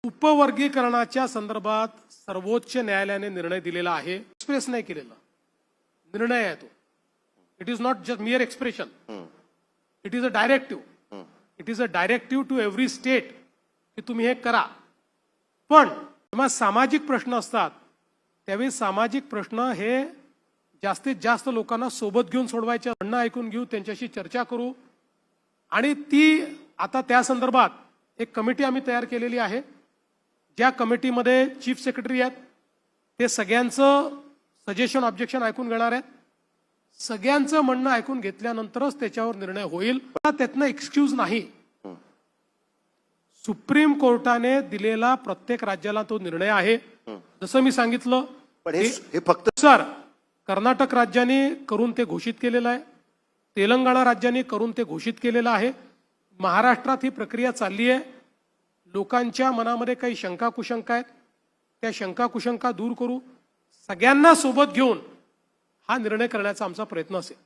उपवर्गीकरणाच्या संदर्भात सर्वोच्च न्यायालयाने निर्णय दिलेला आहे. एक्सप्रेस नाही केलेला निर्णय आहे तो. It is not just mere expression. It is a directive. It is a directive to every state की तुम्ही हे करा. पण जेव्हा सामाजिक प्रश्न असतात त्यावेळी सामाजिक प्रश्न हे जास्तीत जास्त लोकांना सोबत घेऊन सोडवायचे. म्हणणं ऐकून घेऊ, त्यांच्याशी चर्चा करू आणि ती आता त्या संदर्भात एक कमिटी आम्ही तयार केलेली आहे. ज्या कमिटीमध्ये चीफ सेक्रेटरी आहेत, ते सगळ्यांचं सजेशन ऑब्जेक्शन ऐकून घेणार आहेत. सगळ्यांचं म्हणणं ऐकून घेतल्यानंतरच त्याच्यावर निर्णय होईल. त्यातनं एक्सक्यूज नाही. सुप्रीम कोर्टाने दिलेला प्रत्येक राज्याला तो निर्णय आहे. जसं मी सांगितलं, पण हे फक्त सर कर्नाटक राज्याने करून ते घोषित केलेलं आहे. तेलंगणा राज्याने करून ते घोषित केलेलं आहे. महाराष्ट्रात ही प्रक्रिया चालली आहे. लोकांच्या मनामध्ये काही शंका कुशंका आहेत, त्या शंका कुशंका दूर करू, सगळ्यांना सोबत घेऊन हा निर्णय करण्याचा आमचा प्रयत्न असेल.